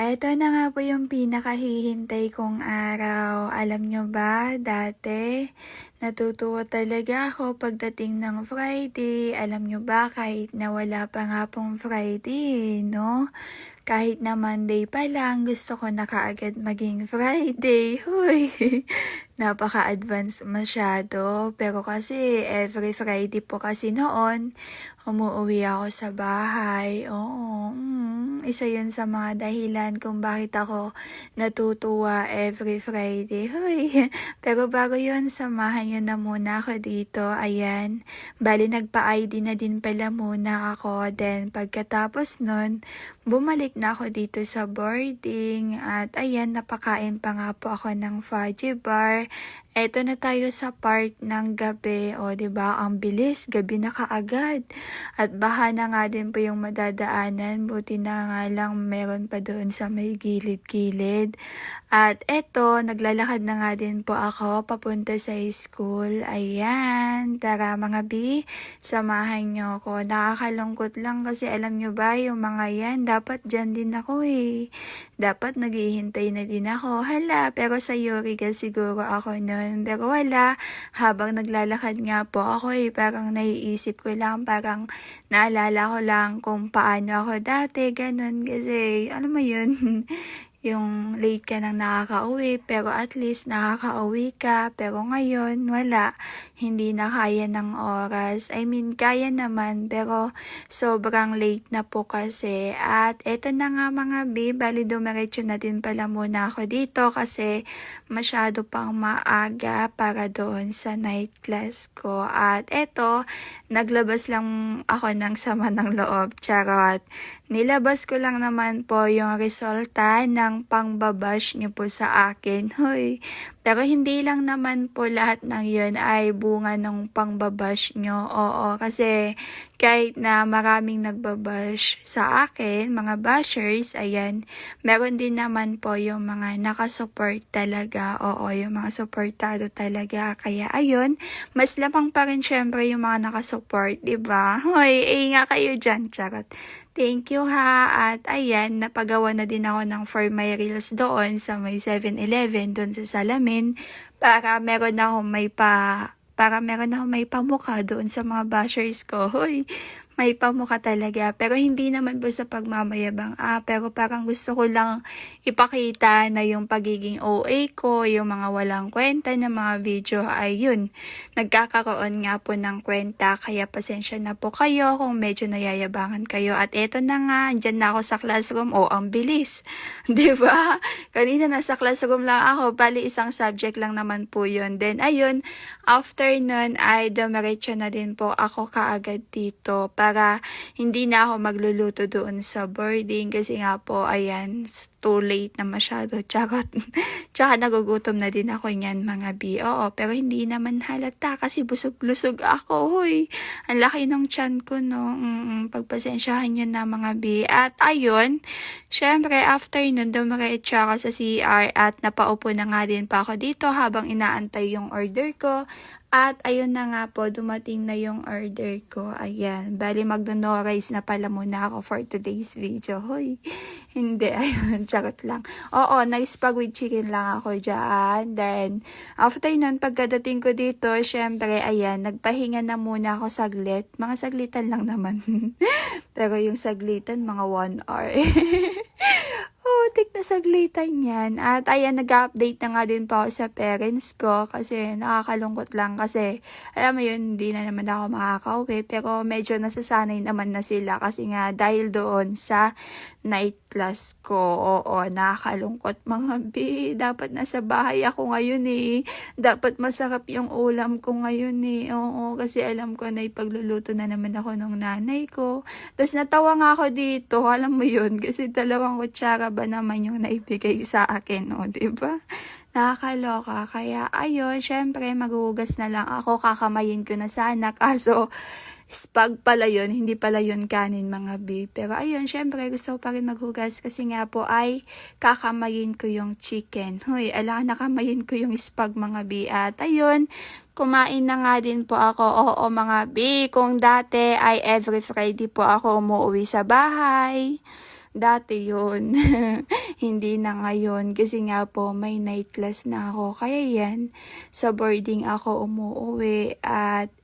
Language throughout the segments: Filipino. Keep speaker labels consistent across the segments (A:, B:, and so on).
A: Eto na nga po yung pinakahihintay kong araw. Alam nyo ba, dati, natutuwa talaga ako pagdating ng Friday. Alam nyo ba, kahit na wala pa nga pong Friday, no? Kahit na Monday pa lang, gusto ko na kaagad maging Friday. Huy! Napaka-advance masyado. Pero kasi, every Friday po kasi noon, umuwi ako sa bahay. Oo, isa yun sa mga dahilan kung bakit ako natutuwa every Friday. Huy! Pero bago yun, samahan nyo na muna ako dito. Ayan. Bali, nagpa-ID na din pala muna ako. Then, pagkatapos nun, bumalik na ako dito sa boarding. At ayan, napakain pa nga po ako ng fudgy bar. Eto na tayo sa part ng gabi. O, 'di ba? Ang bilis, gabi na kaagad. At baha na nga din po yung madadaanan. Buti na nga lang meron pa doon sa may gilid-gilid. At eto, naglalakad na nga din po ako papunta sa school. Ayan, tara mga bi, samahan nyo ako. Nakakalungkot lang kasi alam nyo ba, yung mga yan, dapat dyan din ako eh. Dapat naghihintay na din ako. Hala, pero sa Yuriga siguro ako nun. Pero wala, habang naglalakad nga po ako eh, parang naiisip ko lang, parang naalala ko lang kung paano ako dati, ganun. Kasi, ano mo yun, yung late ka nang nakakauwi, pero at least nakakauwi ka. Pero ngayon, wala. Hindi na kaya ng oras. I mean, kaya naman, pero sobrang late na po kasi. At eto na nga mga bi, bali dumiretso na din pala muna ako dito kasi masyado pang maaga para doon sa night class ko. At eto, naglabas lang ako ng sama ng loob. Charot. Nilabas ko lang naman po yung resulta ng pangbabash niyo po sa akin. Hoy. Pero hindi lang naman po lahat ng yun ay bunga ng pangbabash nyo. Oo, kasi kahit na maraming nagbabash sa akin, mga bashers, ayan, meron din naman po yung mga nakasupport talaga. Oo, yung mga supportado talaga. Kaya ayun, mas lamang pa rin syempre yung mga nakasupport, diba? Hoy, nga kayo dyan, charot. Thank you ha. At ayan, napagawa na din ako ng for my reels doon sa may 7-Eleven doon sa salamin para meron akong may pamukha doon sa mga bashers ko. Hoy, may pamukha talaga. Pero hindi naman po sa pagmamayabang. Pero parang gusto ko lang ipakita na yung pagiging OA ko, yung mga walang kwenta na mga video ay yun. Nagkakaroon nga po ng kwenta. Kaya pasensya na po kayo kung medyo nayayabangan kayo. At eto na nga, andyan na ako sa classroom. Ang bilis. 'Di ba? Kanina nasa classroom lang ako. Bali isang subject lang naman po yun. Then ayun, after nun ay dumiretso na din po ako kaagad dito para hindi na ako magluluto doon sa boarding kasi nga po, ayan, too late na masyado. Charot. Tsaka nagugutom na din ako niyan mga bi. Oo, pero hindi naman halata kasi busog-lusog ako. Hoy, ang laki ng tiyan ko, no? Pagpasensyahan nyo na mga bi. At ayun, syempre after nun, dumiretso ako sa CR at napaupo na nga din pa ako dito habang inaantay yung order ko. At ayun na nga po, dumating na yung order ko. Ayan, bali magno-rice na pala muna ako for today's video. Hoy, hindi, ayun, charot lang. Oo, nice pag with chicken lang ako dyan. Then, after nun, pagkadating ko dito, syempre, ayan, nagpahinga na muna ako saglit. Mga saglitan lang naman. Pero yung saglitan, mga 1 hour. Tik na saglitan yan. At ayan, nag-update na nga din po ako sa parents ko kasi nakakalungkot lang kasi alam mo yun, hindi na naman ako makakauwi pero medyo nasasanay naman na sila kasi nga dahil doon sa night class ko. Oo, nakakalungkot mga bi. Dapat nasa bahay ako ngayon eh. Dapat masarap yung ulam ko ngayon eh. Oo, kasi alam ko na ipagluluto na naman ako ng nanay ko. Tapos natawa nga ako dito, alam mo yun, kasi 2 kutsara ba naman yung naibigay sa akin, o, diba? Nakakaloka. Kaya, ayun, syempre, maghuhugas na lang ako, kakamayin ko na sana, kaso, spag pala yun, hindi pala yun kanin mga bi. Pero ayun, syempre, gusto ko pa rin maghugas kasi nga po ay kakamayin ko yung chicken. Hoy, alam, nakamayin ko yung spag mga bi. At ayun, kumain na nga din po ako. Oo mga bi, kung dati ay every Friday po ako umuwi sa bahay. Dati yun. Hindi na ngayon. Kasi nga po, may night class na ako. Kaya yan, sa boarding ako umuuwi at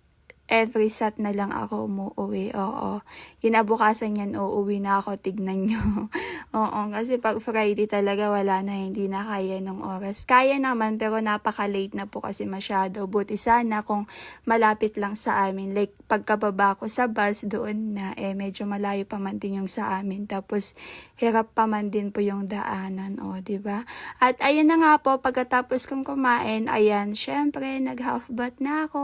A: every Sat na lang ako umuuwi, oo. Kinabukasan yan, uuwi na ako, tignan nyo. Oo, kasi pag Friday talaga wala na, hindi na kaya ng oras. Kaya naman, pero napaka-late na po kasi masyado. Buti sana kung malapit lang sa amin. Like, pagkababa ko sa bus, doon na, medyo malayo pa man din yung sa amin. Tapos, hirap pa man din po yung daanan, o, diba? At ayun na nga po, pagkatapos kong kumain, ayan, syempre, nag-half bath na ako.